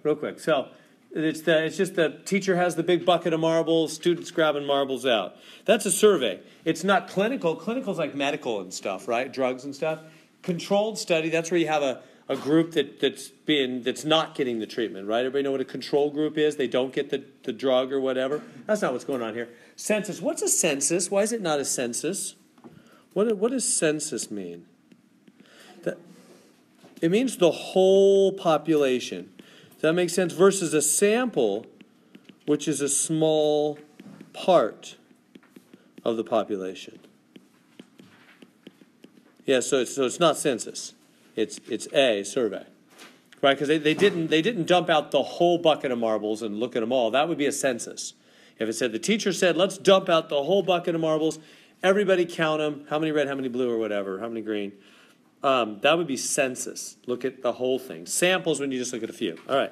Real quick. So it's just the teacher has the big bucket of marbles, students grabbing marbles out. That's a survey. It's not clinical. Clinical's like medical and stuff, right? Drugs and stuff. Controlled study, that's where you have a group that's not getting the treatment, right? Everybody know what a control group is? They don't get the drug or whatever. That's not what's going on here. Census. What's a census? Why is it not a census? What does census mean? It means the whole population. Does that make sense? Versus a sample, which is a small part of the population. Yeah, so it's not census. It's a survey, right? Because they didn't dump out the whole bucket of marbles and look at them all. That would be a census. If it said the teacher said, let's dump out the whole bucket of marbles, everybody count them, how many red, how many blue, or whatever, how many green. That would be census. Look at the whole thing. Samples when you just look at a few. All right.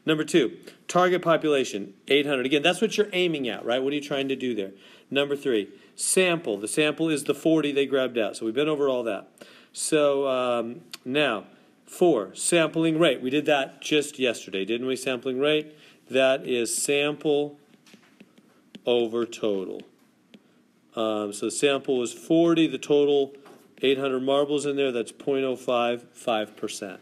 Number 2, target population, 800. Again, that's what you're aiming at, right? What are you trying to do there? Number 3, sample. The sample is the 40 they grabbed out. So we've been over all that. So now, 4, sampling rate. We did that just yesterday, didn't we? Sampling rate. That is sample over total. So the sample was 40. The total, 800 marbles in there. That's 0.055%.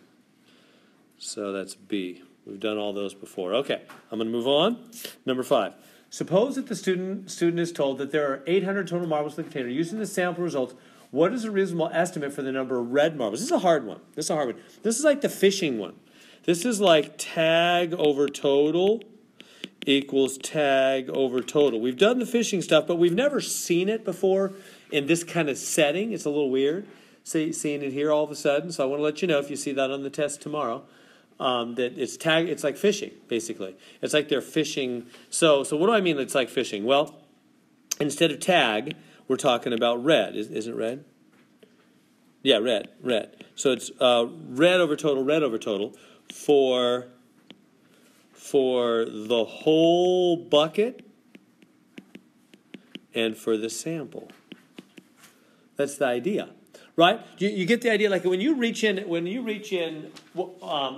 So that's B. We've done all those before. Okay, I'm going to move on. Number 5. Suppose that the student is told that there are 800 total marbles in the container. Using the sample results, what is a reasonable estimate for the number of red marbles? This is a hard one. This is like the fishing one. This is like tag over total equals tag over total. We've done the fishing stuff, but we've never seen it before in this kind of setting. It's a little weird seeing it here all of a sudden. So I want to let you know if you see that on the test tomorrow. That it's like fishing, basically. It's like they're fishing. So what do I mean it's like fishing? Well, instead of tag, we're talking about red. Isn't it red? Yeah, red. So it's red over total for the whole bucket and for the sample. That's the idea. Right? You get the idea. Like when you reach in a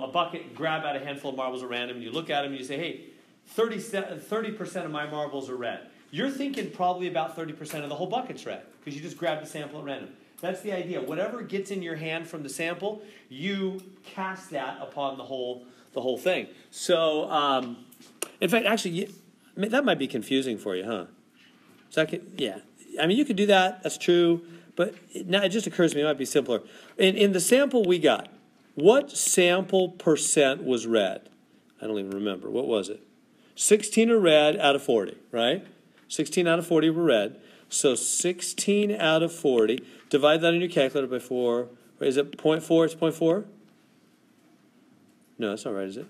bucket and grab out a handful of marbles at random, and you look at them and you say, hey, 30% of my marbles are red. You're thinking probably about 30% of the whole bucket's red because you just grabbed a sample at random. That's the idea. Whatever gets in your hand from the sample, you cast that upon the whole thing. So, in fact, actually, that might be confusing for you, huh? Yeah. I mean, you could do that. That's true. But now it just occurs to me it might be simpler. In the sample we got, what sample percent was red? I don't even remember. What was it? 16 are red out of 40, right? 16 out of 40 were red. So 16 out of 40. Divide that in your calculator by 4. Is it 0.4? It's 0.4? No, that's not right, is it?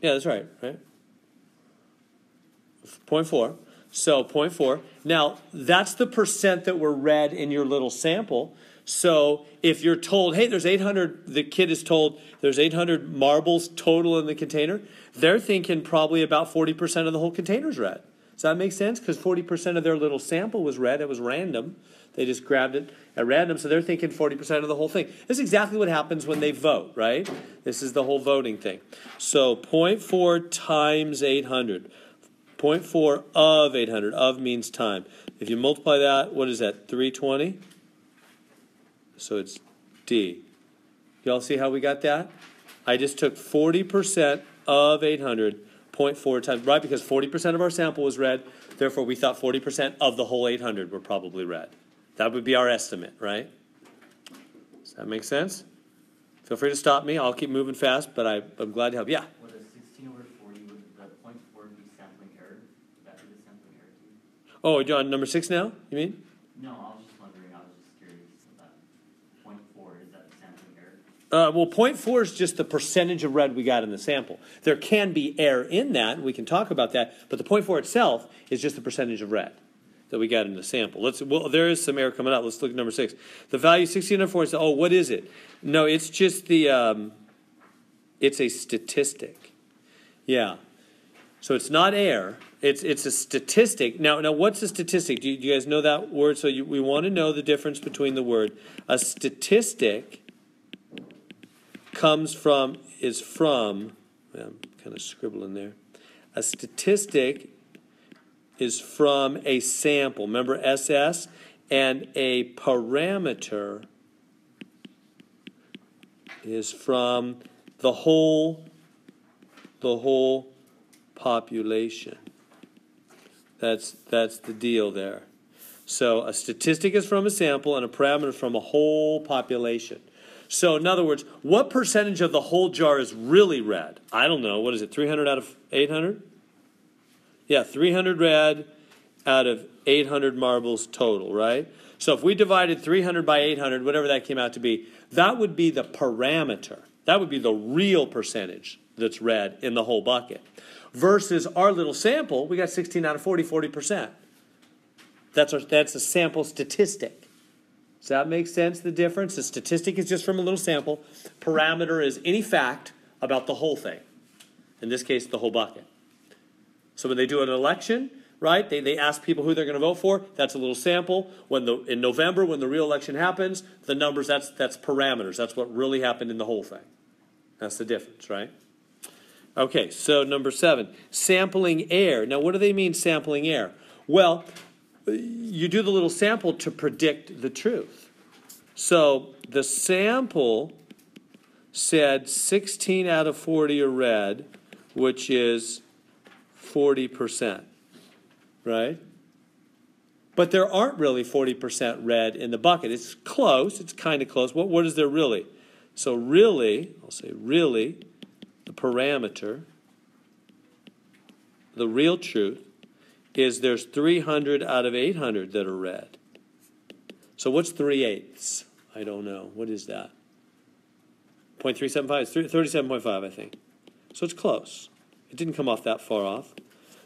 Yeah, that's right? 0.4. So 0.4. Now, that's the percent that were red in your little sample. So if you're told, hey, there's 800, the kid is told there's 800 marbles total in the container, they're thinking probably about 40% of the whole container is red. Does that make sense? Because 40% of their little sample was red. It was random. They just grabbed it at random, so they're thinking 40% of the whole thing. This is exactly what happens when they vote, right? This is the whole voting thing. So 0.4 times 800. 0.4 of 800. Of means time. If you multiply that, what is that? 320? So it's D. Y'all see how we got that? I just took 40% of 800, 0.4 times, right? Because 40% of our sample was red. Therefore, we thought 40% of the whole 800 were probably red. That would be our estimate, right? Does that make sense? Feel free to stop me. I'll keep moving fast, but I'm glad to help. Yeah? Would a 16 over 40, would the 0.4 be sampling error? Would that be the sampling error too? Oh, you're on number 6 now, you mean? No, I was just wondering. I was just curious about 0.4. Is that the sampling error? Well, 0.4 is just the percentage of red we got in the sample. There can be error in that. We can talk about that. But the 0.4 itself is just the percentage of red that we got in the sample. Well, there is some error coming up. Let's look at number 6. The value 16 over 4 is, oh, what is it? No, it's just the, it's a statistic. Yeah. So it's not error. It's a statistic. Now, what's a statistic? Do you guys know that word? So we want to know the difference between the word. A statistic is from I'm kind of scribbling there. A statistic is from a sample. Remember SS? And a parameter is from the whole population. That's the deal there. So a statistic is from a sample and a parameter from a whole population. So in other words, what percentage of the whole jar is really red? I don't know. What is it, 300 out of 800? Yeah, 300 red out of 800 marbles total, right? So if we divided 300 by 800, whatever that came out to be, that would be the parameter. That would be the real percentage that's red in the whole bucket. Versus our little sample, we got 16 out of 40, 40%. That's a sample statistic. Does that make sense, the difference? The statistic is just from a little sample. Parameter is any fact about the whole thing. In this case, the whole bucket. So when they do an election, right, they ask people who they're going to vote for. That's a little sample. In November, when the real election happens, the numbers, that's parameters. That's what really happened in the whole thing. That's the difference, right? Okay, so number 7, sampling air. Now, what do they mean, sampling air? Well, you do the little sample to predict the truth. So the sample said 16 out of 40 are red, which is 40%, right? But there aren't really 40% red in the bucket. It's close. It's kind of close. What is there really? So really, I'll say really, the parameter, the real truth, is there's 300 out of 800 that are red. So what's 3/8? I don't know. What is that? 0.375? It's 37.5, I think. So it's close. It didn't come off that far off.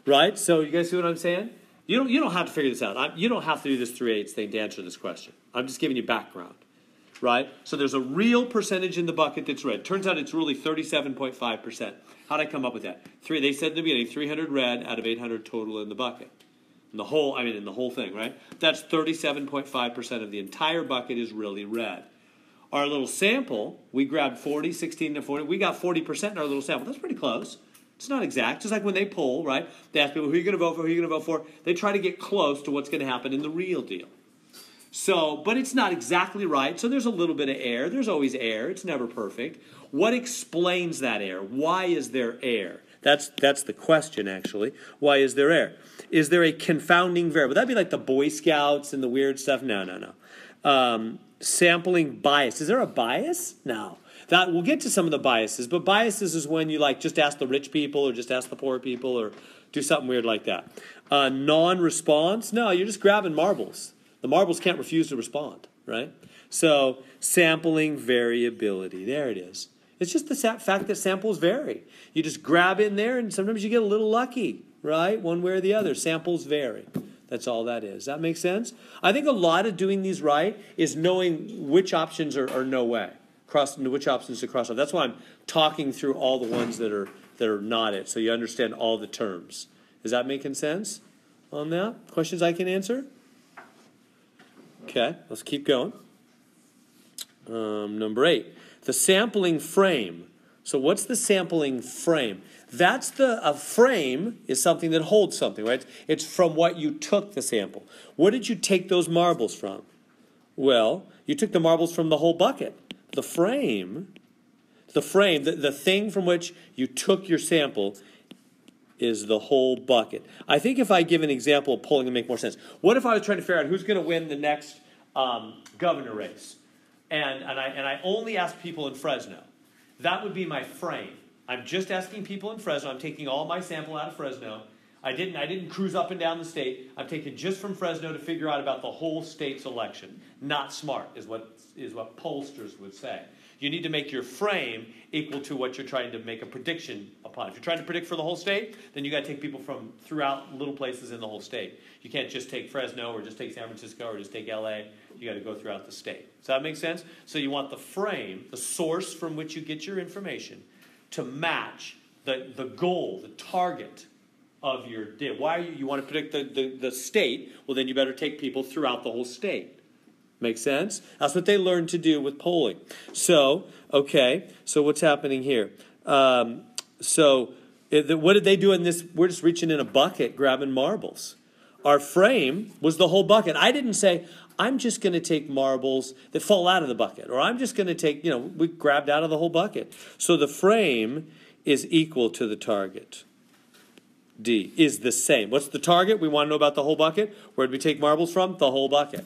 Right? So you guys see what I'm saying? You don't have to figure this out. You don't have to do this 3/8 thing to answer this question. I'm just giving you background. Right? So there's a real percentage in the bucket that's red. Turns out it's really 37.5%. How'd I come up with that? They said in the beginning, 300 red out of 800 total in the bucket. In the whole thing, right? That's 37.5% of the entire bucket is really red. Our little sample, we grabbed 40, 16 to 40. We got 40% in our little sample. That's pretty close. It's not exact. Just like when they poll, right? They ask people, who are you going to vote for, who are you going to vote for? They try to get close to what's going to happen in the real deal. So, but it's not exactly right. So there's a little bit of error. There's always error. It's never perfect. What explains that error? Why is there error? That's the question, actually. Why is there error? Is there a confounding variable? That'd be like the Boy Scouts and the weird stuff. No. Sampling bias. Is there a bias? No. We'll get to some of the biases, but biases is when you just ask the rich people or just ask the poor people or do something weird like that. Non-response? No, you're just grabbing marbles. The marbles can't refuse to respond, right? So sampling variability. There it is. It's just the fact that samples vary. You just grab in there and sometimes you get a little lucky, right? One way or the other. Samples vary. That's all that is. Does that make sense? I think a lot of doing these right is knowing which options are no way. Which options to cross off. That's why I'm talking through all the ones that are not it, so you understand all the terms. Is that making sense on that? Questions I can answer? Okay, let's keep going. Number 8, the sampling frame. So what's the sampling frame? A frame is something that holds something, right? It's from what you took the sample. What did you take those marbles from? Well, you took the marbles from the whole bucket. The frame, the thing from which you took your sample is the whole bucket. I think if I give an example of polling, it would make more sense. What if I was trying to figure out who's going to win the next governor race? And I only ask people in Fresno. That would be my frame. I'm just asking people in Fresno. I'm taking all my sample out of Fresno. I didn't cruise up and down the state. I'm taking just from Fresno to figure out about the whole state's election. Not smart is what pollsters would say. You need to make your frame equal to what you're trying to make a prediction upon. If you're trying to predict for the whole state, then you got to take people from throughout little places in the whole state. You can't just take Fresno or just take San Francisco or just take LA. You got to go throughout the state. Does that make sense? So you want the frame, the source from which you get your information, to match the goal, the target of your data. Why you want to predict the state? Well, then you better take people throughout the whole state. Make sense? That's what they learned to do with polling. So, okay, so what's happening here? So what did they do in this? We're just reaching in a bucket, grabbing marbles. Our frame was the whole bucket. I didn't say, I'm just going to take marbles that fall out of the bucket. Or I'm just going to take, we grabbed out of the whole bucket. So the frame is equal to the target. D is the same. What's the target? We want to know about the whole bucket. Where did we take marbles from? The whole bucket.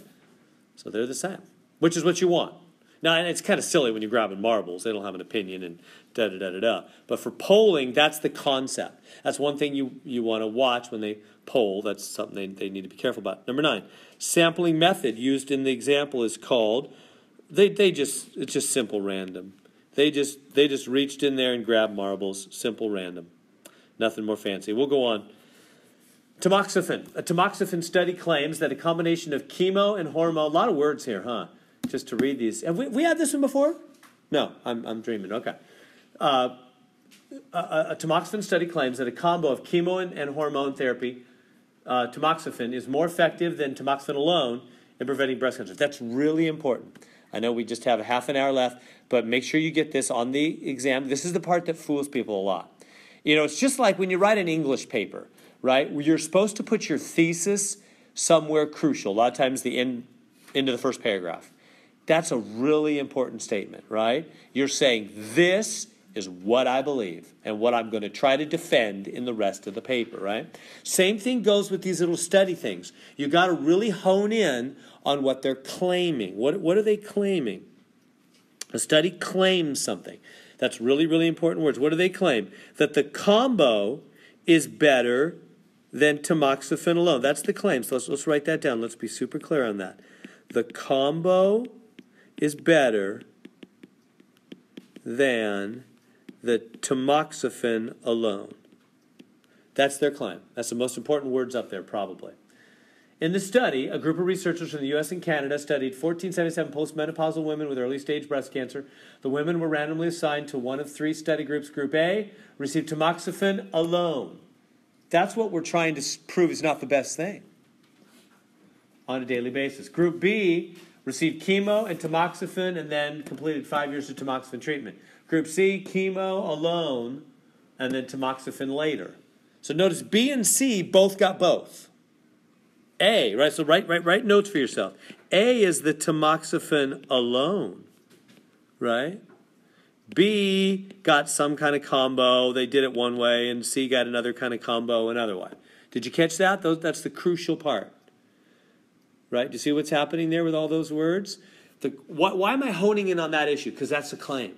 So they're the same, which is what you want. Now, and it's kind of silly when you're grabbing marbles. They don't have an opinion and da-da-da-da-da. But for polling, that's the concept. That's one thing you want to watch when they poll. That's something they need to be careful about. Number 9, sampling method used in the example is called, it's just simple random. They just reached in there and grabbed marbles, simple random. Nothing more fancy. We'll go on. Tamoxifen. A tamoxifen study claims that a combination of chemo and hormone, a lot of words here, huh? Just to read these. Have we had this one before? No, I'm dreaming. Okay. A tamoxifen study claims that a combo of chemo and hormone therapy, tamoxifen, is more effective than tamoxifen alone in preventing breast cancer. That's really important. I know we just have a half an hour left, but make sure you get this on the exam. This is the part that fools people a lot. It's just like when you write an English paper, right? You're supposed to put your thesis somewhere crucial. A lot of times the end of the first paragraph. That's a really important statement, right? You're saying this is what I believe and what I'm going to try to defend in the rest of the paper, right? Same thing goes with these little study things. You got to really hone in on what they're claiming. What are they claiming? A study claims something. That's really, really important words. What do they claim? That the combo is better than tamoxifen alone. That's the claim. So let's write that down. Let's be super clear on that. The combo is better than the tamoxifen alone. That's their claim. That's the most important words up there, probably. In the study, a group of researchers from the U.S. and Canada studied 1477 postmenopausal women with early-stage breast cancer. The women were randomly assigned to one of 3 study groups. Group A received tamoxifen alone. That's what we're trying to prove is not the best thing on a daily basis. Group B received chemo and tamoxifen and then completed 5 years of tamoxifen treatment. Group C, chemo alone, and then tamoxifen later. So notice B and C both got both. A, right? So write notes for yourself. A is the tamoxifen alone, right? B got some kind of combo. They did it one way, and C got another kind of combo another way. Did you catch that? That's the crucial part, right? Do you see what's happening there with all those words? Why am I honing in on that issue? Because that's the claim.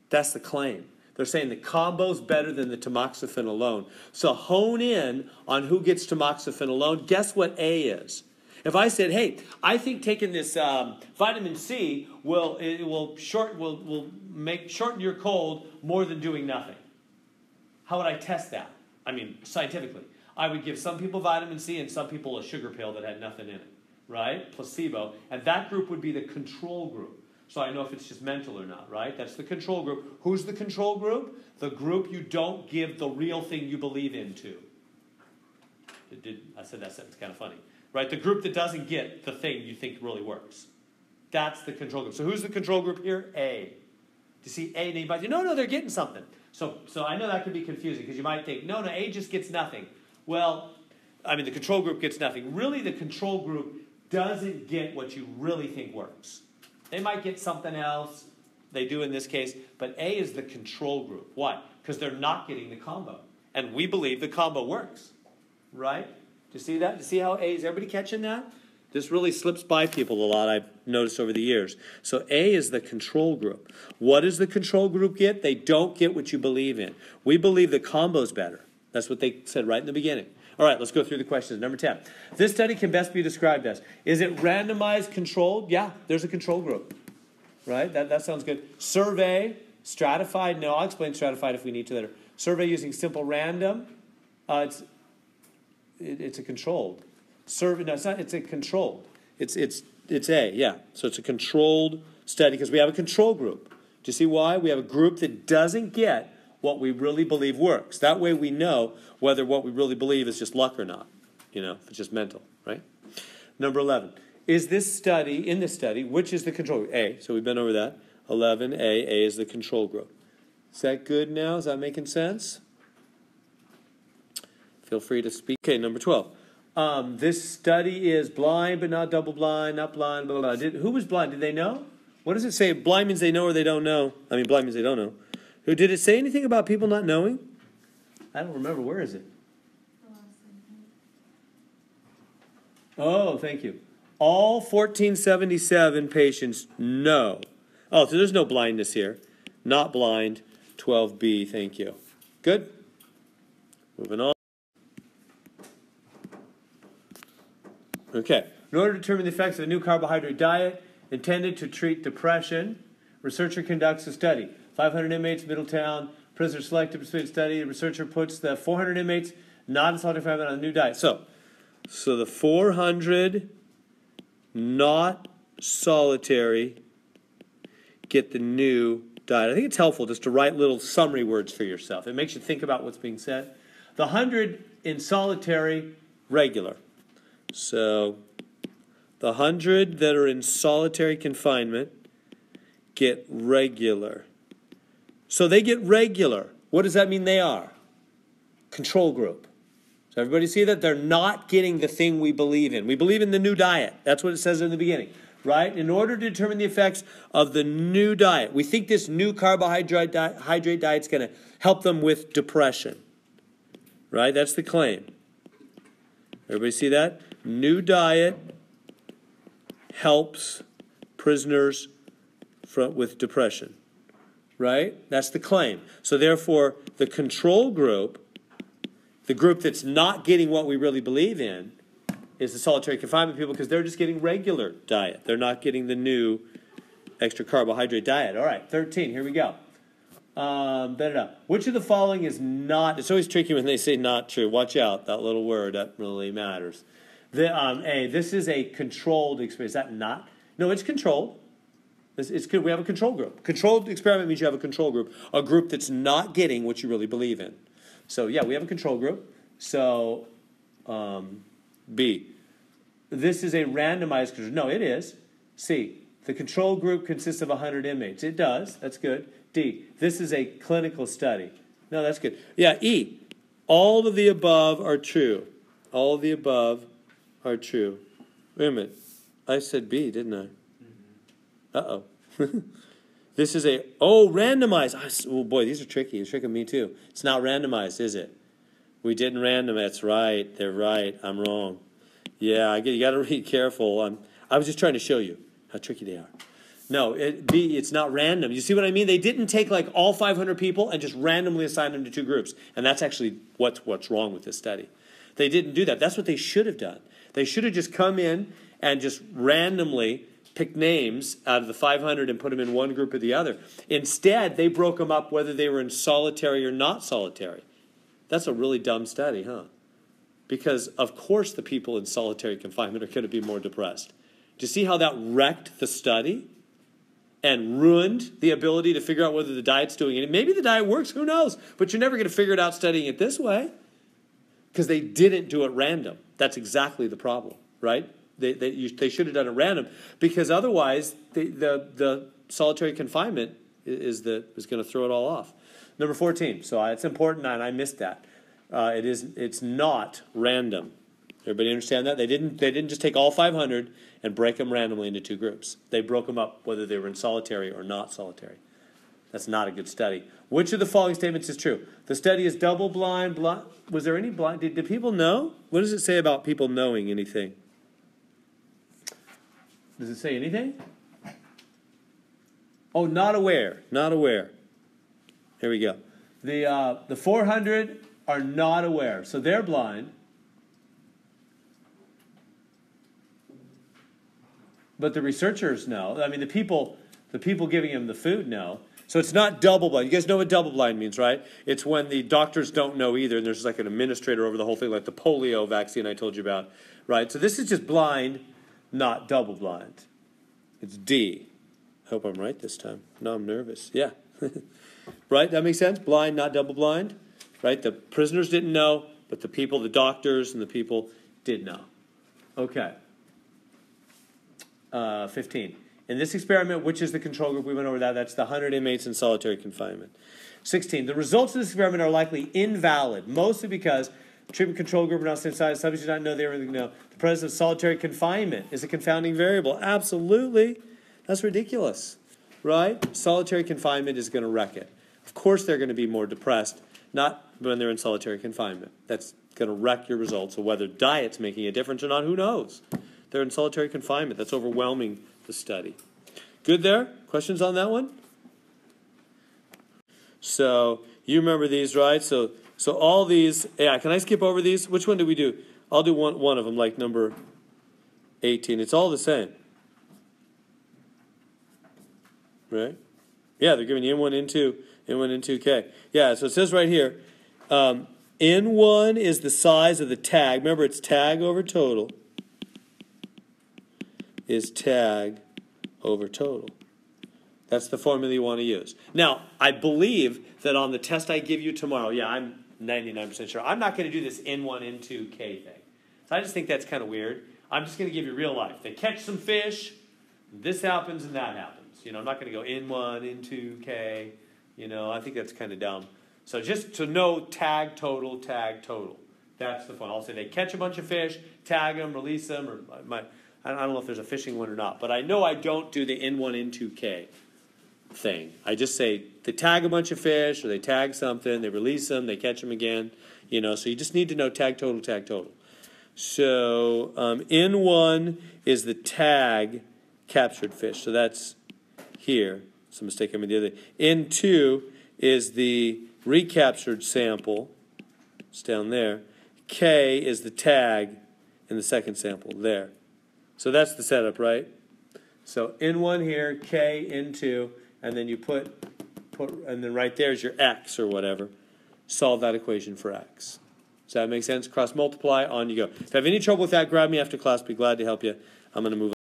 That's the claim. They're saying the combo's better than the tamoxifen alone. So hone in on who gets tamoxifen alone. Guess what A is? If I said, hey, I think taking this vitamin C will shorten your cold more than doing nothing. How would I test that? I mean, scientifically. I would give some people vitamin C and some people a sugar pill that had nothing in it, right? Placebo. And that group would be the control group. So I know if it's just mental or not, right? That's the control group. Who's the control group? The group you don't give the real thing you believe in to. I said that sentence kind of funny. Right? The group that doesn't get the thing you think really works. That's the control group. So who's the control group here? A. Do you see A? And you might say, no, they're getting something. So I know that could be confusing because you might think, no, A just gets nothing. Well, I mean, the control group gets nothing. Really, the control group doesn't get what you really think works. They might get something else. They do in this case. But A is the control group. Why? Because they're not getting the combo. And we believe the combo works. Right? Do you see that? Do you see how A is? Everybody catching that? This really slips by people a lot, I've noticed over the years. So A is the control group. What does the control group get? They don't get what you believe in. We believe the combo's better. That's what they said right in the beginning. All right, let's go through the questions. Number 10. This study can best be described as, is it randomized controlled? Yeah, there's a control group. Right? That sounds good. Survey, stratified. No, I'll explain stratified if we need to later. Survey using simple random. It's a controlled. Survey, no, it's not. It's a controlled. It's A, yeah. So it's a controlled study because we have a control group. Do you see why? We have a group that doesn't get what we really believe works. That way we know whether what we really believe is just luck or not. You know, if it's just mental, right? Number 11. In this study, which is the control group? A. So we've been over that. 11, A is the control group. Is that good now? Is that making sense? Feel free to speak. Okay, number 12. This study is blind but not double blind, not blind, blah, blah, blah. Who was blind? Did they know? What does it say? Blind means they know or they don't know. I mean, blind means they don't know. Who did it say anything about people not knowing? I don't remember. Where is it? Oh, thank you. All 1477 patients know. Oh, so there's no blindness here. Not blind. 12b, thank you. Good. Moving on. Okay. In order to determine the effects of a new carbohydrate diet intended to treat depression, researcher conducts a study. 500 inmates, Middletown, prisoner selected, participated study. The researcher puts the 400 inmates not in solitary confinement on a new diet. So the 400 not solitary get the new diet. I think it's helpful just to write little summary words for yourself. It makes you think about what's being said. The 100 in solitary, regular. So the 100 that are in solitary confinement get regular. So they get regular. What does that mean they are? Control group. So everybody see that? They're not getting the thing we believe in. We believe in the new diet. That's what it says in the beginning. Right? In order to determine the effects of the new diet, we think this new carbohydrate diet is going to help them with depression. Right? That's the claim. Everybody see that? New diet helps prisoners with depression. Right? That's the claim. So therefore, the control group, the group that's not getting what we really believe in, is the solitary confinement people because they're just getting regular diet. They're not getting the new extra carbohydrate diet. All right, 13, here we go. Which of the following is not, it's always tricky when they say not true. Watch out, that little word, that really matters. This is a controlled experiment. Is that not? No, it's controlled. It's good. We have a control group. Controlled experiment means you have a control group, a group that's not getting what you really believe in. So, yeah, we have a control group. So, B, this is a randomized control. No, it is. C, the control group consists of 100 inmates. It does. That's good. D, this is a clinical study. No, that's good. Yeah, E, all of the above are true. All of the above are true. Wait a minute. I said B, didn't I? Uh-oh. This is randomized. Oh, boy, these are tricky. You're tricking me, too. It's not randomized, is it? We didn't randomize. That's right. They're right. I'm wrong. Yeah, you got to read careful. I was just trying to show you how tricky they are. No, it's not random. You see what I mean? They didn't take like all 500 people and just randomly assign them to two groups. And that's actually what's wrong with this study. They didn't do that. That's what they should have done. They should have just come in and just randomly pick names out of the 500 and put them in one group or the other. Instead, they broke them up whether they were in solitary or not solitary. That's a really dumb study, huh? Because, of course, the people in solitary confinement are going to be more depressed. Do you see how that wrecked the study and ruined the ability to figure out whether the diet's doing it? Maybe the diet works, who knows? But you're never going to figure it out studying it this way because they didn't do it random. That's exactly the problem, right? They should have done it random because otherwise the solitary confinement is going to throw it all off. Number 14. So it's important, and I missed that. It's not random. Everybody understand that? They didn't just take all 500 and break them randomly into two groups. They broke them up whether they were in solitary or not solitary. That's not a good study. Which of the following statements is true? The study is double blind. Was there any blind? Did people know? What does it say about people knowing anything? Does it say anything? Oh, not aware. Not aware. Here we go. The 400 are not aware, so they're blind. But the researchers know. I mean, the people giving them the food know. So it's not double blind. You guys know what double blind means, right? It's when the doctors don't know either, and there's like an administrator over the whole thing, like the polio vaccine I told you about, right? So this is just blind, not double blind. It's D. I hope I'm right this time. No, I'm nervous. Yeah. Right? That makes sense? Blind, not double blind. Right? The prisoners didn't know, but the people, the doctors and the people did know. Okay. 15. In this experiment, which is the control group? We went over that. That's the 100 inmates in solitary confinement. 16. The results of this experiment are likely invalid, mostly because treatment control group are not sensitized. Subjects do not know they really know. The presence of solitary confinement is a confounding variable. Absolutely. That's ridiculous, right? Solitary confinement is going to wreck it. Of course they're going to be more depressed, not when they're in solitary confinement. That's going to wreck your results. So whether diet's making a difference or not, who knows? They're in solitary confinement. That's overwhelming the study. Good there? Questions on that one? So you remember these, right? So all these, yeah, can I skip over these? Which one do we do? I'll do one of them, like number 18. It's all the same. Right? Yeah, they're giving you N1, N2, N1, N2K. Yeah, so it says right here, N1 is the size of the tag. Remember, it's tag over total. Is tag over total. That's the formula you want to use. Now, I believe that on the test I give you tomorrow, yeah, I'm 99% sure, I'm not going to do this N1, N2K thing. So I just think that's kind of weird. I'm just going to give you real life. They catch some fish, this happens and that happens. You know, I'm not going to go N1, N2K. You know, I think that's kind of dumb. So just to know tag total, tag total. That's the fun. I'll say they catch a bunch of fish, tag them, release them, or I don't know if there's a fishing one or not, but I know I don't do the N1, N2K thing. I just say they tag a bunch of fish, or they tag something, they release them, they catch them again. You know, so you just need to know tag total, tag total. So N1 is the tag captured fish. So that's here. It's a mistake I made the other day. N2 is the recaptured sample. It's down there. K is the tag in the second sample there. So that's the setup, right? So N1 here, K, N2, and then you put, and then right there is your X or whatever. Solve that equation for X. Does that make sense? Cross multiply, on you go. If you have any trouble with that, grab me after class. Be glad to help you. I'm going to move on.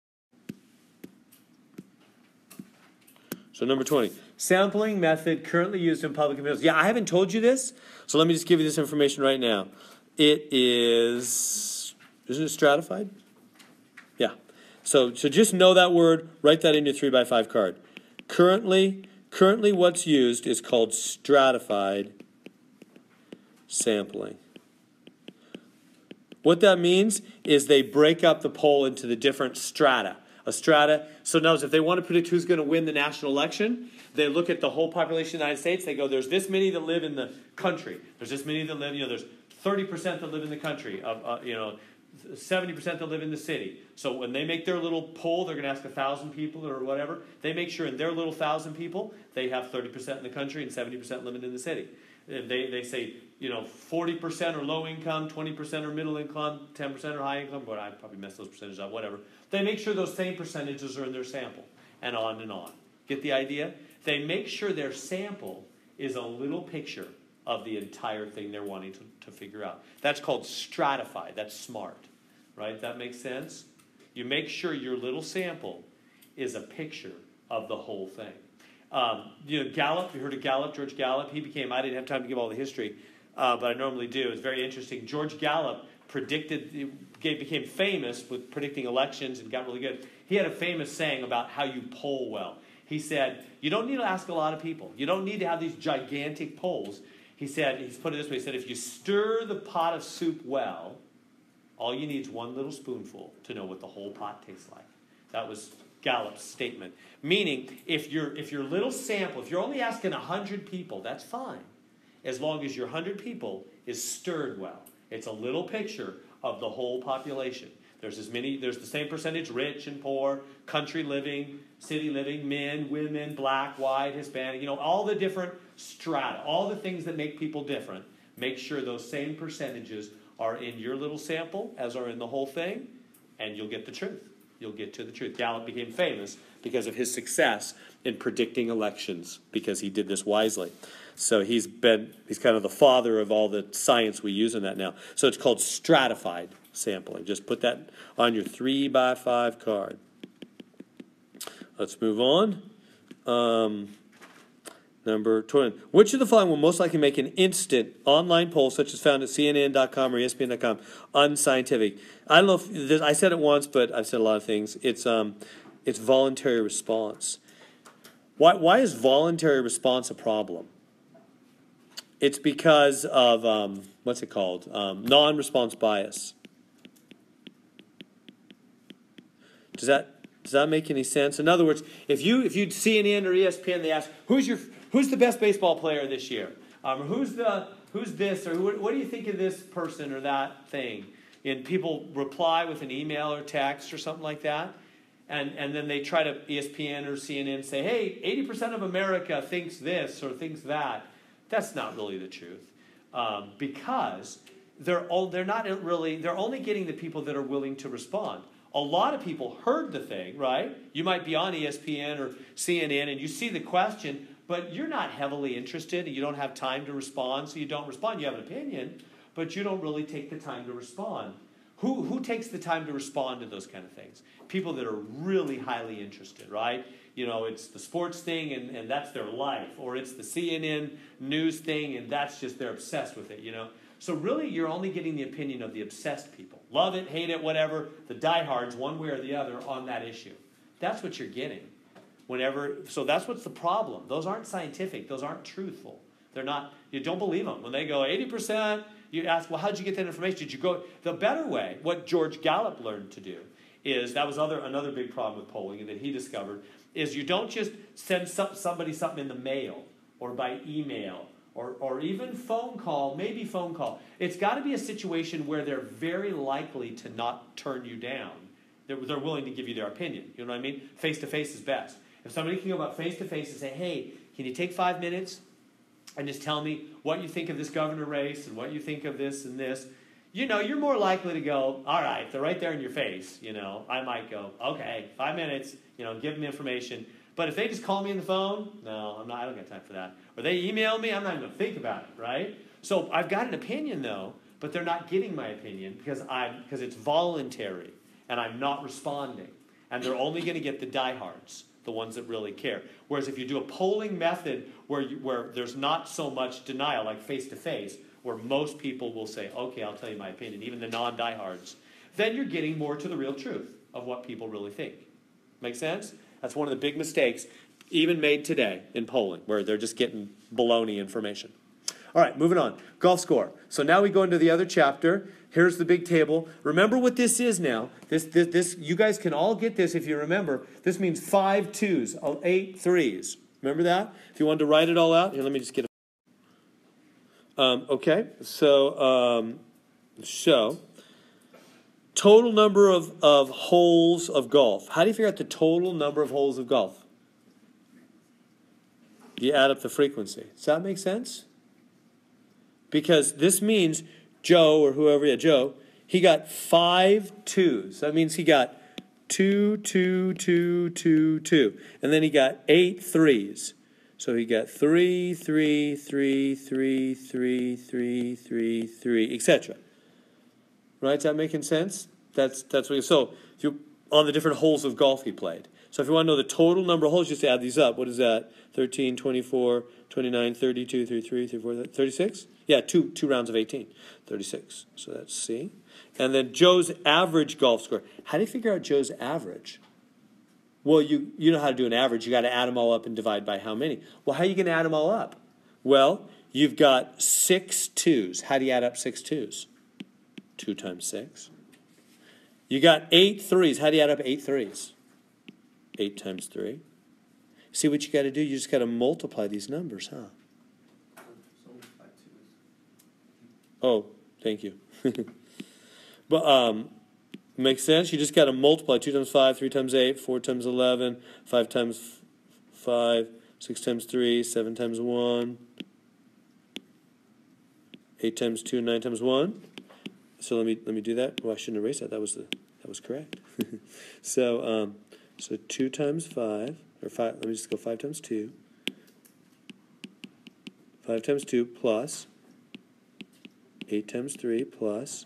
So number 20, sampling method currently used in public appeals. Yeah, I haven't told you this, so let me just give you this information right now. It is, isn't it stratified? Yeah. So just know that word, write that in your 3x5 card. Currently what's used is called stratified sampling. What that means is they break up the poll into the different strata. A strata, so notice if they want to predict who's going to win the national election, they look at the whole population of the United States. They go, there's this many that live in the country. There's this many that live, you know, there's 30% that live in the country, you know, 70% that live in the city. So when they make their little poll, they're going to ask 1,000 people or whatever. They make sure in their little 1,000 people, they have 30% in the country and 70% living in the city. They say, you know, 40% are low income, 20% are middle income, 10% are high income. But I probably messed those percentages up, whatever. They make sure those same percentages are in their sample, and on and on. Get the idea? They make sure their sample is a little picture of the entire thing they're wanting to figure out. That's called stratified. That's smart, right? That makes sense? You make sure your little sample is a picture of the whole thing. You know, Gallup, you heard of Gallup, George Gallup? He became, I didn't have time to give all the history, but I normally do. It's very interesting. George Gallup became famous with predicting elections and got really good. He had a famous saying about how you poll well. He said, you don't need to ask a lot of people. You don't need to have these gigantic polls. He said, he's put it this way, he said, if you stir the pot of soup well, all you need is one little spoonful to know what the whole pot tastes like. That was Gallup's statement. Meaning, if your little sample, if you're only asking 100 people, that's fine. As long as your 100 people is stirred well. It's a little picture of the whole population. There's the same percentage, rich and poor, country living, city living, men, women, black, white, Hispanic, you know, all the different strata, all the things that make people different. Make sure those same percentages are in your little sample as are in the whole thing, and you'll get the truth. You'll get to the truth. Gallup became famous because of his success in predicting elections, because he did this wisely. So he's kind of the father of all the science we use in that now. So it's called stratified sampling. Just put that on your 3x5 card. Let's move on. Number 20. Which of the following will most likely make an instant online poll, such as found at CNN.com or ESPN.com, unscientific? I don't know if I said it once, but I've said a lot of things. It's voluntary response. Why is voluntary response a problem? It's because of, what's it called? Non-response bias. Does that make any sense? In other words, if you CNN or ESPN, they ask, who's the best baseball player this year? Or who's this? Or what do you think of this person or that thing? And people reply with an email or text or something like that. And then they try to, ESPN or CNN, say, hey, 80% of America thinks this or thinks that. That's not really the truth. Because they're only getting the people that are willing to respond. A lot of people heard the thing, right? You might be on ESPN or CNN and you see the question, but you're not heavily interested and you don't have time to respond, so you don't respond. You have an opinion, but you don't really take the time to respond. Who takes the time to respond to those kind of things? People that are really highly interested, right? You know, it's the sports thing and that's their life. Or it's the CNN news thing and that's just, they're obsessed with it, you know. So really, you're only getting the opinion of the obsessed people. Love it, hate it, whatever. The diehards, one way or the other, on that issue. That's what you're getting. So that's what's the problem. Those aren't scientific. Those aren't truthful. They're not, you don't believe them. When they go 80%, you ask, well, how'd you get that information? Did you go? The better way, what George Gallup learned to do, is, that was another big problem with polling that he discovered, is you don't just send somebody something in the mail or by email or even phone call, maybe phone call. It's got to be a situation where they're very likely to not turn you down. They're willing to give you their opinion. You know what I mean? Face-to-face is best. If somebody can go about face-to-face and say, hey, can you take 5 minutes and just tell me what you think of this governor race and what you think of this and this, you know, you're more likely to go, all right, they're right there in your face, you know. I might go, okay, 5 minutes, you know, give them the information. But if they just call me on the phone, no, I don't got time for that. Or they email me, I'm not even going to think about it, right? So I've got an opinion, though, but they're not getting my opinion because it's voluntary and I'm not responding. And they're only going to get the diehards, the ones that really care. Whereas if you do a polling method where there's not so much denial, like face-to-face, where most people will say, okay, I'll tell you my opinion, even the non-diehards, then you're getting more to the real truth of what people really think. Make sense? That's one of the big mistakes, even made today in polling, where they're just getting baloney information. All right, moving on. Golf score. So now we go into the other chapter. Here's the big table. Remember what this is now. This you guys can all get this if you remember. This means 5 twos, 8 threes. Remember that? If you wanted to write it all out, here, let me just get it. Okay, so total number of holes of golf. How do you figure out the total number of holes of golf? You add up the frequency. Does that make sense? Because this means Joe or whoever, Joe, he got 5 twos. That means he got 2, 2, 2, 2, 2. And then he got 8 threes. So he got 3, 3, 3, 3, 3, 3, 3, 3, etc. Right? Is that making sense? That's what. So if you on the different holes of golf he played. So if you want to know the total number of holes, just add these up. What is that? 13, 24, 29, 32, 33, 34, 36? Yeah, two rounds of 18. 36. So that's C. And then Joe's average golf score. How do you figure out Joe's average? Well, you know how to do an average. You got to add them all up and divide by how many. Well, how are you going to add them all up? Well, you've got 6 twos. How do you add up 6 twos? 2 times 6. You got 8 threes. How do you add up 8 threes? 8 times 3. See what you got to do? You just got to multiply these numbers, huh? Oh, thank you. But makes sense? You just got to multiply 2 times 5, 3 times 8, 4 times 11, 5 times 5, 6 times 3, 7 times 1, 8 times 2, 9 times 1. So let me do that. Well, I shouldn't erase that. That was correct. So 2 times 5, or 5. Let me just go 5 times 2. 5 times 2 plus 8 times 3 plus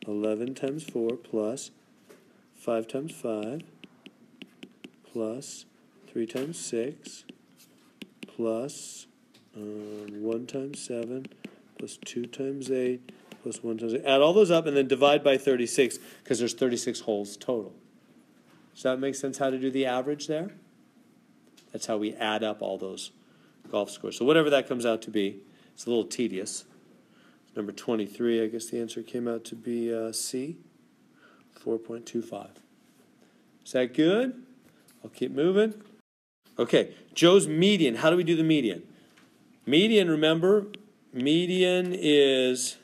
11 times 4 plus 5 times 5 plus 3 times 6 plus 1 times 7 plus 2 times 8 plus 1 times 8. Add all those up and then divide by 36 because there's 36 holes total. Does that make sense how to do the average there? That's how we add up all those golf scores. So whatever that comes out to be, It's a little tedious. Number 23, I guess the answer came out to be C, 4.25. Is that good? I'll keep moving. Okay, Joe's median. How do we do the median? Median, remember, median is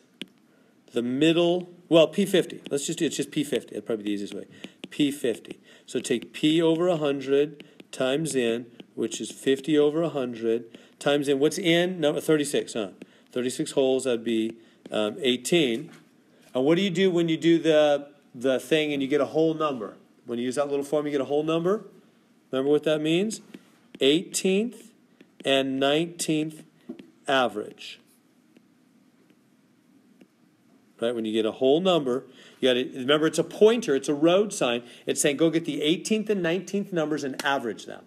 the middle, well, P50. Let's just do it's just P50. That'd probably be the easiest way. P50. So take P over 100 times N, which is 50 over 100, times N. What's N? No, 36, huh? 36 holes, that'd be 18. And what do you do when you do the thing and you get a whole number? When you use that little form, you get a whole number. Remember what that means? 18th and 19th average. Right? When you get a whole number, you got to remember it's a pointer, it's a road sign. It's saying go get the 18th and 19th numbers and average them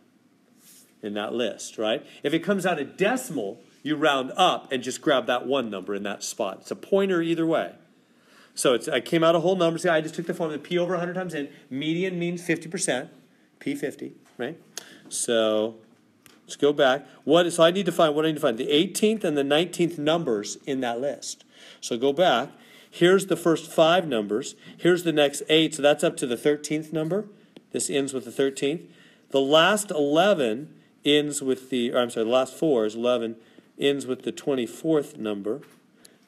in that list, right? If it comes out a decimal, you round up and just grab that one number in that spot. It's a pointer either way. So I came out a whole number. See, I just took the formula P over 100 times N. Median means 50%, P50, right? So let's go back. So I need to find, what I need to find? The 18th and the 19th numbers in that list. So go back. Here's the first 5 numbers. Here's the next 8, so that's up to the 13th number. This ends with the 13th. The last 11 ends with the last 4 is 11, ends with the 24th number.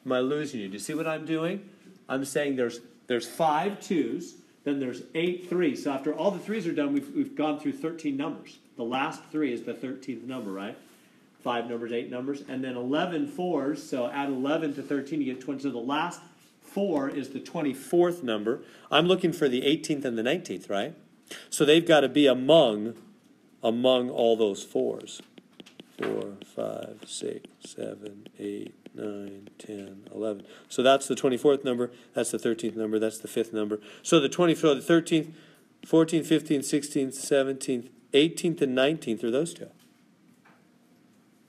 Am I losing you? Do you see what I'm doing? I'm saying there's 5 2s, then there's 8 3s. So after all the 3s are done, we've gone through 13 numbers. The last 3 is the 13th number, right? 5 numbers, 8 numbers, and then 11 4s. So add 11 to 13, you get 20. So the last 4 is the 24th number. I'm looking for the 18th and the 19th, right? So they've got to be among all those 4s. 4, 5, 6, 7, 8, 9, 10, 11. So that's the 24th number. That's the 13th number. That's the 5th number. So the 13th, 14th, 15th, 16th, 17th, 18th, and 19th are those two.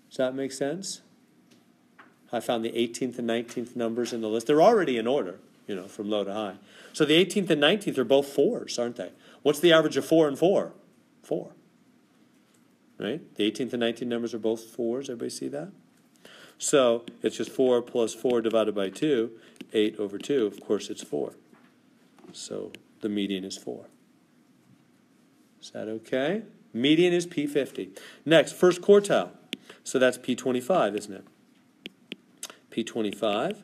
Does that make sense? I found the 18th and 19th numbers in the list. They're already in order, from low to high. So the 18th and 19th are both 4s, aren't they? What's the average of 4 and 4? 4. Right? The 18th and 19th numbers are both 4s. Everybody see that? So it's just 4 plus 4 divided by 2, 8 over 2. Of course, it's 4. So the median is 4. Is that okay? Median is P50. Next, first quartile. So that's P25, isn't it? P25.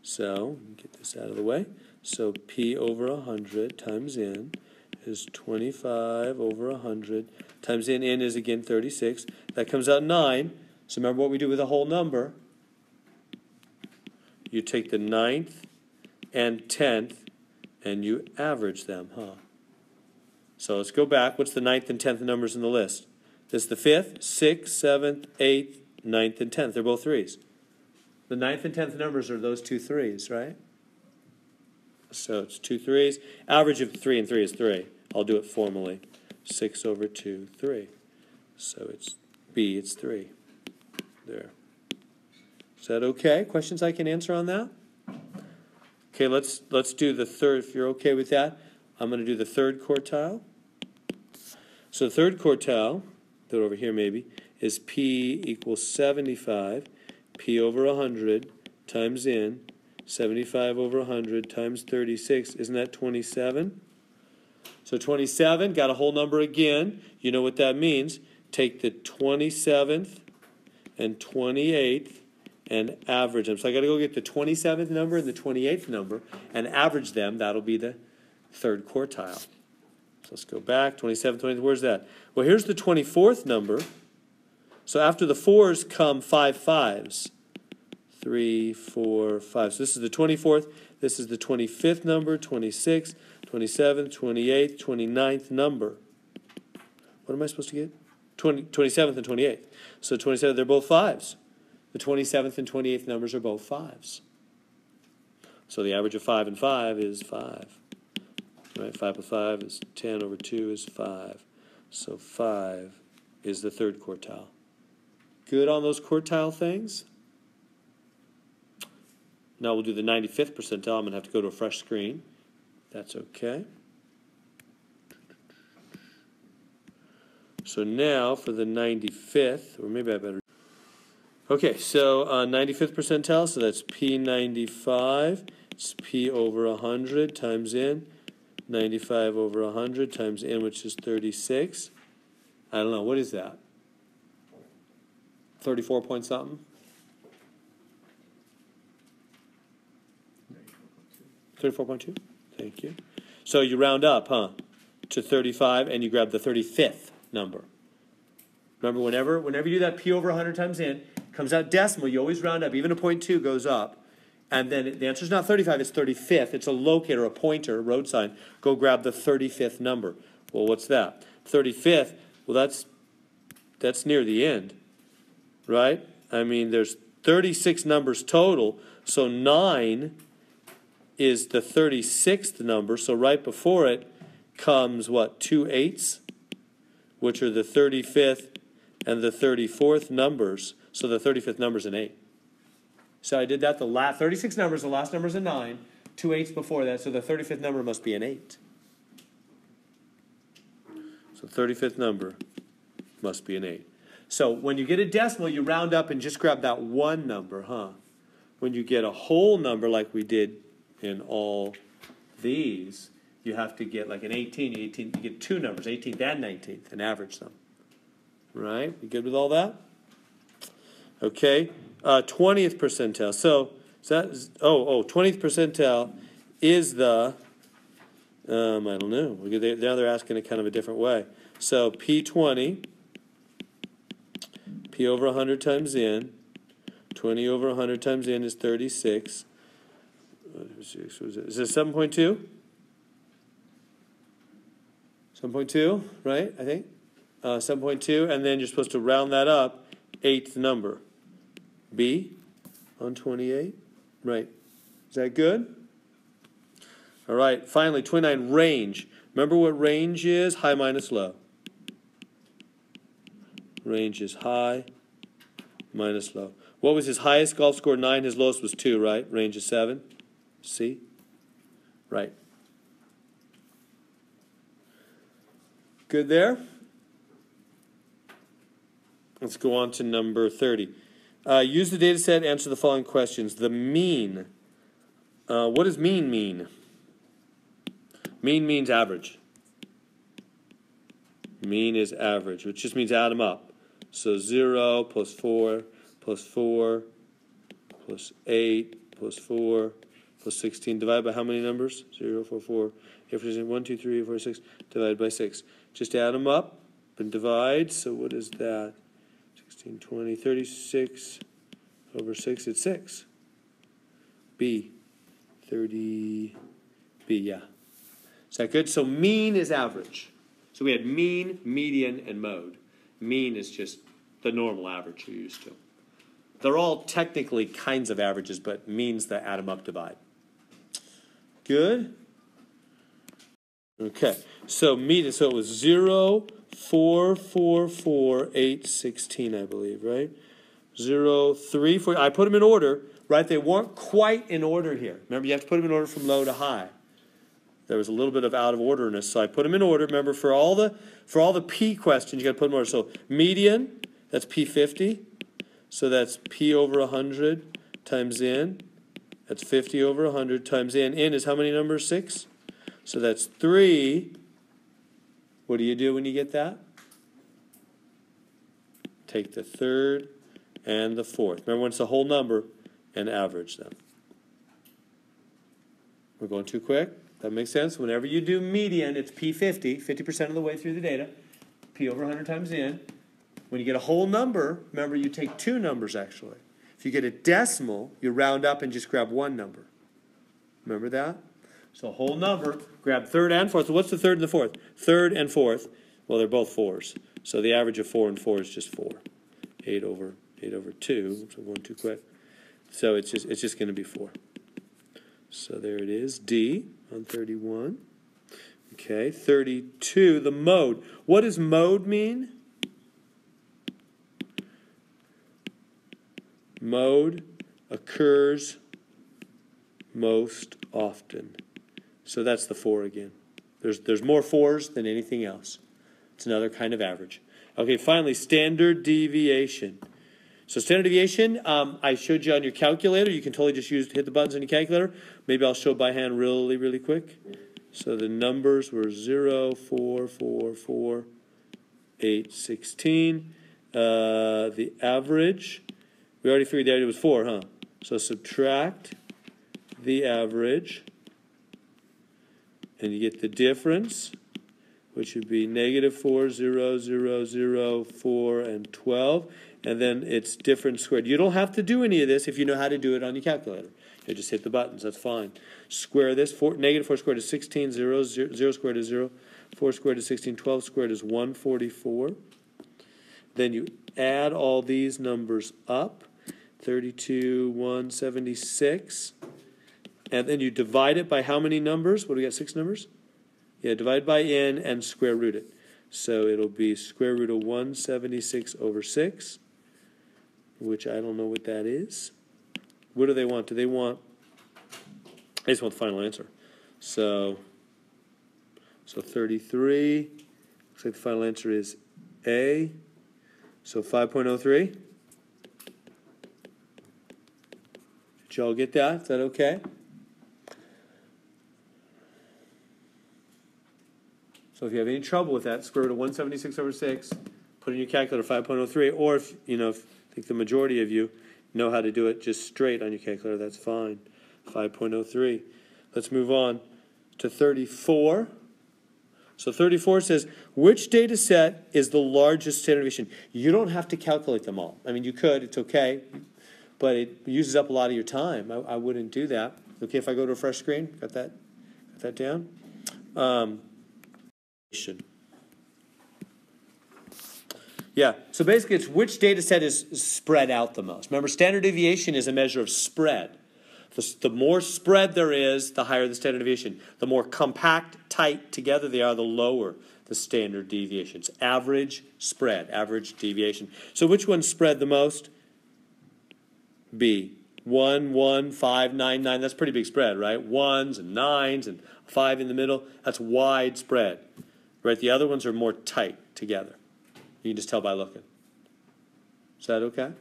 So get this out of the way. So P over 100 times N is 25 over 100 times N. N is again 36. That comes out 9. So remember what we do with a whole number. You take the 9th and 10th and you average them, huh? So let's go back. What's the 9th and 10th numbers in the list? This is the 5th, 6th, 7th, 8th, 9th, and 10th. They're both 3s. The 9th and 10th numbers are those 2 3s, right? So it's 2 3s. Average of 3 and 3 is 3. I'll do it formally. 6 over 2, 3. So it's B, it's 3. There. Is that okay? Questions I can answer on that? Okay, let's do the third. If you're okay with that, I'm going to do the third quartile. So the third quartile, put it over here maybe, is P equals 75, P over 100 times N, 75 over 100 times 36. Isn't that 27? So 27, got a whole number again. You know what that means. Take the 27th and 28th and average them. So I got to go get the 27th number and the 28th number and average them. That'll be the third quartile. So let's go back. 27th, 28th, where's that? Well, here's the 24th number. So after the 4s come 5 5s. 3, 4, 5. So this is the 24th. This is the 25th number, 26th, 27th, 28th, 29th number. What am I supposed to get? 27th and 28th. So 27th, they're both 5s. The 27th and 28th numbers are both 5s. So the average of 5 and 5 is 5. Right? 5 plus 5 is 10 over 2 is 5. So 5 is the third quartile. Good on those quartile things? Now we'll do the 95th percentile. I'm going to have to go to a fresh screen. That's okay. So now for the 95th, or maybe I better. Okay, so 95th percentile, so that's P95. It's P over 100 times N. 95 over 100 times N, which is 36. I don't know, what is that? 34 point something? 34.2? Thank you. So you round up, huh, to 35, and you grab the 35th number. Remember, whenever you do that P over 100 times N, comes out decimal, you always round up. Even a 0.2 goes up. And then the answer is not 35, it's 35th. It's a locator, a pointer, a road sign. Go grab the 35th number. Well, what's that? 35th, well, that's near the end, right? I mean, there's 36 numbers total, so 9 is the 36th number. So right before it comes, what, 2 8s, which are the 35th and the 34th numbers. So the 35th number is an 8. So I did that. The last 36 numbers, the last number is a 9. 2 8s before that, so the 35th number must be an 8. So 35th number must be an 8. So when you get a decimal, you round up and just grab that one number, huh? When you get a whole number like we did in all these, you have to get like an 18. You get two numbers, 18th and 19th, and average them. Right? You good with all that? Okay. 20th percentile. So 20th percentile is the, I don't know. Now they're asking it kind of a different way. So P20, P over 100 times N, 20 over 100 times N is 36. Is it 7.2? 7.2, right, I think? 7.2, and then you're supposed to round that up, 8th number. B on 28, right. Is that good? All right, finally, 29, range. Remember what range is? High minus low. Range is high minus low. What was his highest? Golf score 9. His lowest was 2, right? Range is 7. C. Right. Good there? Let's go on to number 30. Use the data set, answer the following questions. The mean. What does mean mean? Mean means average. Mean is average, which just means add them up. So 0 plus 4 plus 4 plus 8 plus 4 plus 16. Divided by how many numbers? 0, 4, 4. 1, 2, 3, 4, 6. Divided by 6. Just add them up and divide. So what is that? 16, 20, 36 over 6. It's 6. B. 30. B, yeah. Is that good? So mean is average. So we had mean, median, and mode. Mean is just the normal average you're used to. They're all technically kinds of averages, but means the add them up divide. Good? Okay. So median, so it was 0, 4, 4, 4, 8, 16, I believe, right? 0, 3, 4. I put them in order, right? They weren't quite in order here. Remember, you have to put them in order from low to high. There was a little bit of out of orderness, so I put them in order. Remember, for all the P questions, you got to put them in order. So median, that's P50. So that's P over 100 times N. That's 50 over 100 times N. N is how many numbers? 6. So that's 3. What do you do when you get that? Take the third and the fourth. Remember, when it's a whole number, and average them. We're going too quick? That makes sense? Whenever you do median, it's P50, 50% of the way through the data. P over 100 times N. When you get a whole number, remember, you take two numbers, actually. If you get a decimal, you round up and just grab one number. Remember that? So a whole number, grab third and fourth. So what's the third and the fourth? Third and fourth, well, they're both 4s. So the average of 4 and 4 is just 4. 8 over 2. So I'm going too quick. So it's just going to be 4. So there it is, D on 31. Okay, 32, the mode. What does mode mean? Mode occurs most often. So that's the 4 again. There's more 4s than anything else. It's another kind of average. Okay, finally, standard deviation. So standard deviation, I showed you on your calculator. You can totally just hit the buttons on your calculator. Maybe I'll show by hand really, really quick. So the numbers were 0, 4, 4, 4, 8, 16. The average, we already figured the idea was 4, huh? So subtract the average, and you get the difference, which would be negative 4, 0, 0, 0, 4, and 12. And then it's difference squared. You don't have to do any of this if you know how to do it on your calculator. You just hit the buttons. That's fine. Square this. Negative 4 squared is 16. 0 squared is 0. 4 squared is 16. 12 squared is 144. Then you add all these numbers up. 32, 176. And then you divide it by how many numbers? What do we got, 6 numbers? Yeah, divide by n and square root it. So it'll be square root of 176 over 6, which I don't know what that is. What do they want? Do they want, I just want the final answer. So 33, looks like the final answer is A. So 5.03. Did y'all get that? Is that okay? So if you have any trouble with that, square root of 176 over 6, put in your calculator 5.03, or if I think the majority of you know how to do it just straight on your calculator, that's fine. 5.03. Let's move on to 34. So 34 says, which data set is the largest standard deviation? You don't have to calculate them all. I mean, you could, it's okay, but it uses up a lot of your time. I wouldn't do that. Okay, if I go to a fresh screen, got that down? Yeah, so basically it's which data set is spread out the most. Remember, standard deviation is a measure of spread. The more spread there is, the higher the standard deviation. The more compact, tight together they are, the lower the standard deviations. Average spread, average deviation. So which one spread the most? B. 1, 1, 5, 9, 9. That's pretty big spread, right? 1s and 9s and 5 in the middle. That's wide spread. Right? The other ones are more tight together. You can just tell by looking. Is that okay?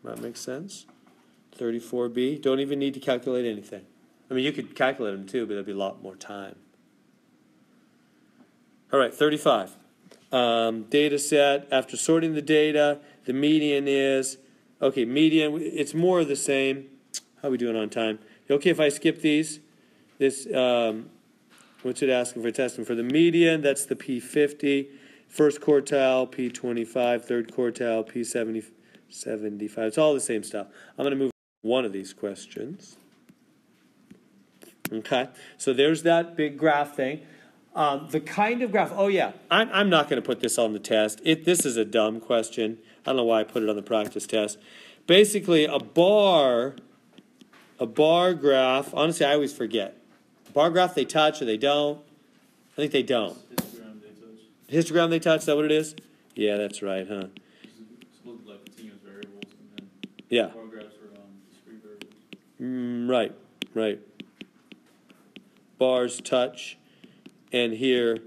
That makes sense? 34B. Don't even need to calculate anything. I mean, you could calculate them too, but there'd be a lot more time. All right, 35. Data set. After sorting the data, the median is, okay, median, it's more of the same. How are we doing on time? Okay, if I skip these, this, what's it asking for? It's asking for the median. That's the P50. First quartile, P25. Third quartile, P75. It's all the same stuff. I'm going to move one of these questions. Okay, so there's that big graph thing. The kind of graph, oh yeah, I'm not going to put this on the test. This is a dumb question. I don't know why I put it on the practice test. Basically, a bar graph, honestly, I always forget. Bar graph they touch or they don't? I think they don't. Histogram they touch. Histogram they touch, is that what it is? Yeah, that's right, huh? It's supposed to be like continuous variables, and then Yeah. bar graphs are discrete variables. Right. Bars touch, and here,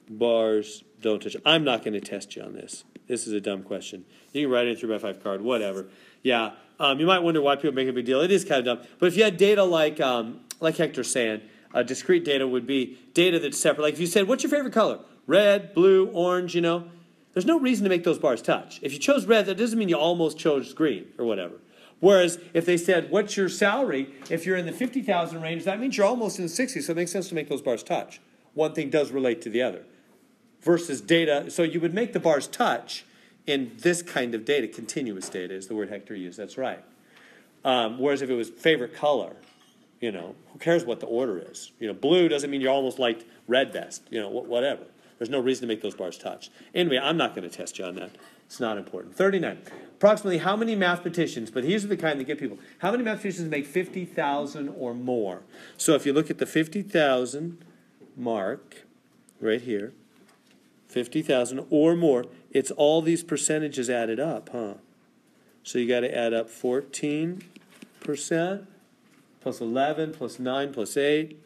bars don't touch. I'm not going to test you on this. This is a dumb question. You can write it in a 3x5 card, whatever. Yeah, you might wonder why people make a big deal. It is kind of dumb. But if you had data like Hector's saying, discrete data would be data that's separate. Like if you said, what's your favorite color? Red, blue, orange, There's no reason to make those bars touch. If you chose red, that doesn't mean you almost chose green or whatever. Whereas if they said, what's your salary? If you're in the 50,000 range, that means you're almost in the 60s, so it makes sense to make those bars touch. One thing does relate to the other. Versus data, so you would make the bars touch in this kind of data. Continuous data is the word Hector used, that's right. Whereas if it was favorite color, who cares what the order is? Blue doesn't mean you almost liked red best, whatever. There's no reason to make those bars touch. Anyway, I'm not going to test you on that. It's not important. 39. Approximately how many mathematicians, but these are the kind that get people, how many mathematicians make 50,000 or more? So if you look at the 50,000 mark right here, 50,000 or more, it's all these percentages added up, huh? So you got to add up 14% plus 11 plus 9 plus 8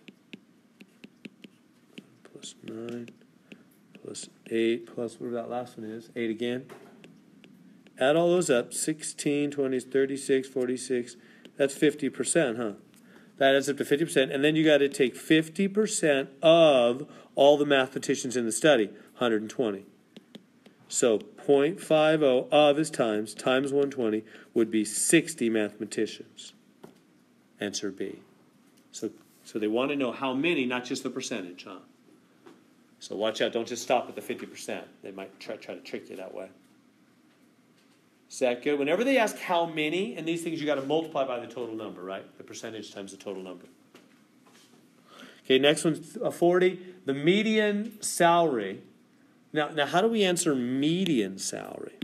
plus 9 plus 8 plus whatever that last one is, 8 again. Add all those up. 16, 20, 36, 46. That's 50%, huh? That adds up to 50%. And then you got to take 50% of all the mathematicians in the study, 120. So 0.50 of is times 120 would be 60 mathematicians. Answer B. So they want to know how many, not just the percentage, huh? So watch out. Don't just stop at the 50%. They might try to trick you that way. Is that good? Whenever they ask how many in these things, you got to multiply by the total number, right? The percentage times the total number. Okay, next one's 40. The median salary. Now, how do we answer median salary?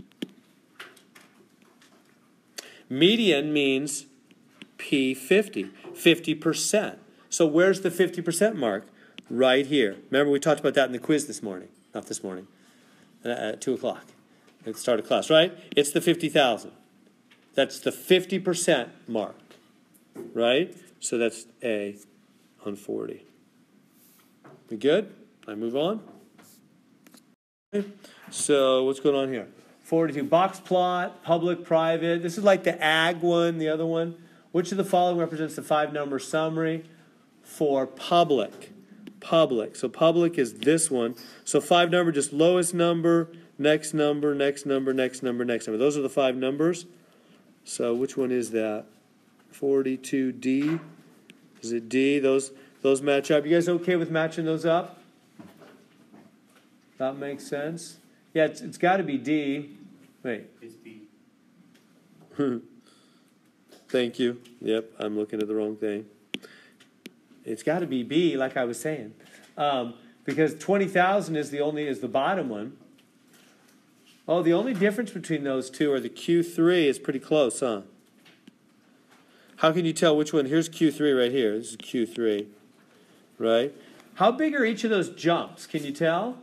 Median means P50, 50%. So where's the 50% mark? Right here. Remember, we talked about that in the quiz this morning. Not this morning. At 2 o'clock. At the start of class, right? It's the 50,000. That's the 50% mark. Right? So that's A on 40. We good? I move on? Okay. So what's going on here? 42. Boxplot, public, private. This is like the ag one, the other one. Which of the following represents the 5-number summary for public? Public. So public is this one. So 5-number, just lowest number, next number, next number, next number, next number. Those are the 5 numbers. So which one is that? 42D. Is it D? Those match up. You guys okay with matching those up? That makes sense. Yeah, it's got to be D. Wait. It's B. Thank you. Yep, I'm looking at the wrong thing. It's got to be B, like I was saying, because 20,000 is the bottom one. Oh, the only difference between those two are the Q3 is pretty close, huh? How can you tell which one? Here's Q3 right here. This is Q3, right? How big are each of those jumps? Can you tell?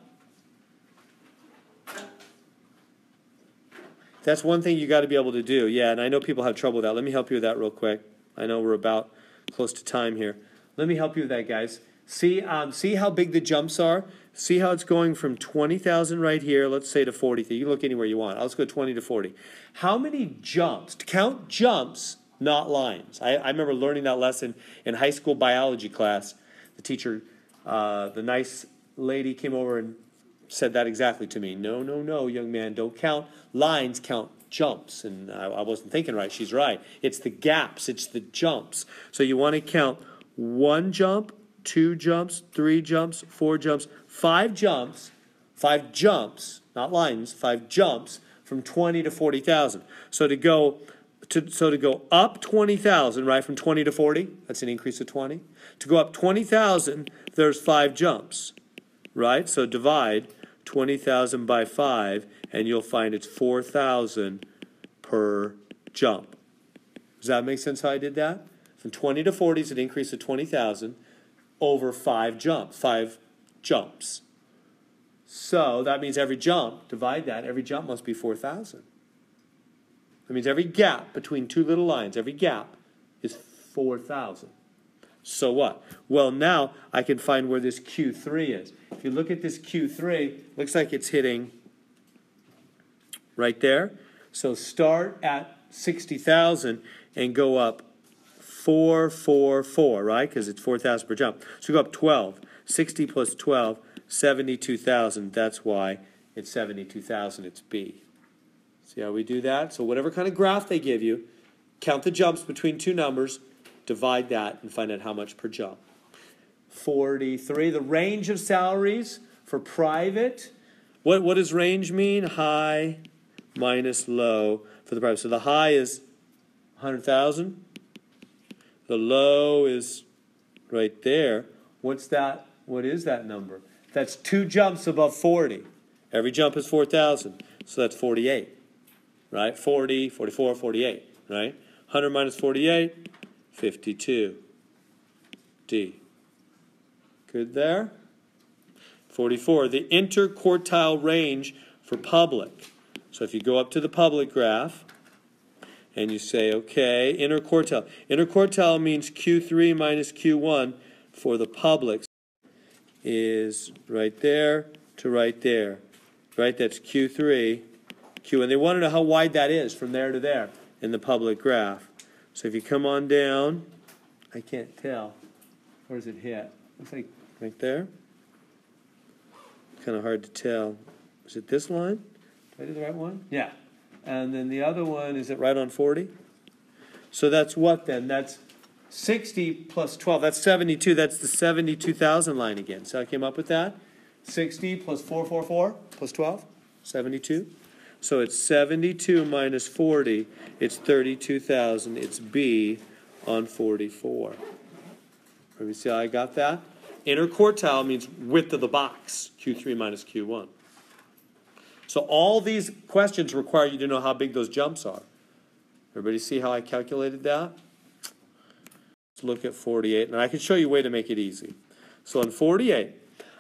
That's one thing you got to be able to do. Yeah, and I know people have trouble with that. Let me help you with that real quick. I know we're about close to time here. Let me help you with that, guys. See how big the jumps are? See how it's going from 20,000 right here, let's say to 40,000. You can look anywhere you want. Let's go 20 to 40. How many jumps? To count jumps, not lines. I remember learning that lesson in high school biology class. The teacher, the nice lady came over and said that exactly to me. No, young man, don't count lines, count jumps. And I wasn't thinking right. She's right. It's the gaps. It's the jumps. So you want to count 1 jump, 2 jumps, 3 jumps, 4 jumps, 5 jumps, 5 jumps, not lines, 5 jumps from 20 to 40,000. So to go up 20,000, right, from 20 to 40, that's an increase of 20. To go up 20,000, there's 5 jumps, right? So divide 20,000 by 5, and you'll find it's 4,000 per jump. Does that make sense how I did that? From 20 to 40 is an increase of 20,000 over 5 jumps. 5 jumps. So that means every jump, divide that, every jump must be 4,000. That means every gap between 2 little lines, every gap is 4,000. So what? Well, now I can find where this Q3 is. If you look at this Q3, looks like it's hitting right there. So start at 60,000 and go up 444, right? Because it's 4,000 per jump. So go up 12. 60 plus 12, 72,000. That's why it's 72,000. It's B. See how we do that? So whatever kind of graph they give you, count the jumps between 2 numbers, divide that, and find out how much per jump. 43. The range of salaries for private. What does range mean? High minus low for the private. So the high is 100,000. The low is right there. What's that? What is that number? That's 2 jumps above 40. Every jump is 4,000. So that's 48. Right? 40, 44, 48. Right? 100 minus 48, 52. D. Good there? 44. The interquartile range for public. So if you go up to the public graph, and you say, okay, interquartile. Interquartile means Q3 minus Q1 for the public is right there to right there. Right, that's Q3 Q. And they want to know how wide that is from there to there in the public graph. So if you come on down, I can't tell. Where does it hit? Looks like right there. Kind of hard to tell. Is it this line? Did I do the right one? Yeah. And then the other one, is it right on 40? So that's what then? That's 60 plus 12. That's 72. That's the 72,000 line again. So I came up with that. 60 plus 444 plus 12, 72. So it's 72 minus 40. It's 32,000. It's B on 44. Let me see how I got that. Inner quartile means width of the box, Q3 minus Q1. So all these questions require you to know how big those jumps are. Everybody see how I calculated that? Let's look at 48, and I can show you a way to make it easy. So in 48,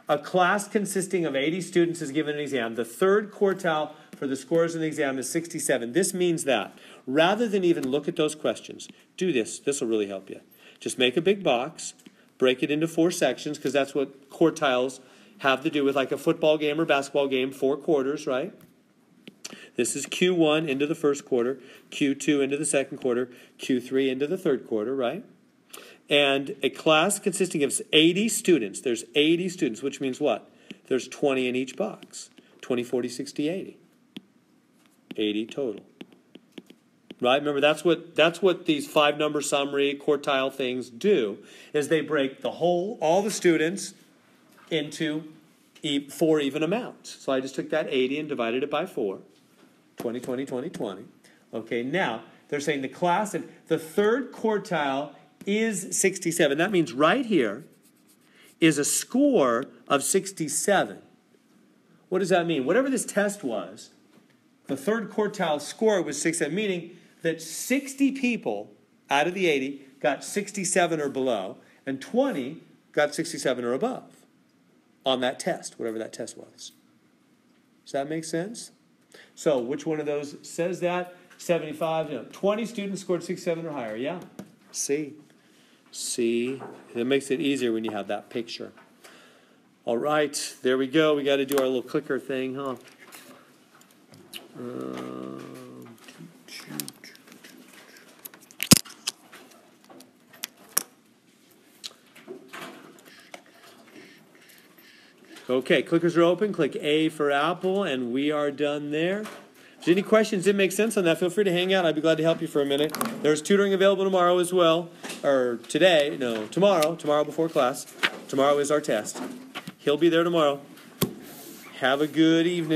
a class consisting of 80 students is given an exam. The third quartile for the scores in the exam is 67. This means that rather than even look at those questions, do this. This will really help you. Just make a big box, break it into 4 sections, because that's what quartiles have to do with, like a football game or basketball game, 4 quarters, right? This is Q1 into the first quarter, Q2 into the second quarter, Q3 into the third quarter, right? And a class consisting of 80 students. There's 80 students, which means what? There's 20 in each box. 20, 40, 60, 80. 80 total. Right? Remember, that's what these 5-number summary quartile things do, is they break all the students into 4 even amounts. So I just took that 80 and divided it by 4. 20, 20, 20, 20. Okay, now they're saying the class, and the third quartile is 67. That means right here is a score of 67. What does that mean? Whatever this test was, the third quartile score was 67, meaning that 60 people out of the 80 got 67 or below, and 20 got 67 or above on that test, whatever that test was. Does that make sense? So which one of those says that? 75, 20 students scored 67 or higher. Yeah. C. It makes it easier when you have that picture. All right, there we go. We got to do our little clicker thing, huh? Okay, clickers are open. Click A for Apple, and we are done there. If there's any questions that make sense on that, feel free to hang out. I'd be glad to help you for a minute. There's tutoring available tomorrow as well. Or today, no, tomorrow before class. Tomorrow is our test. He'll be there tomorrow. Have a good evening.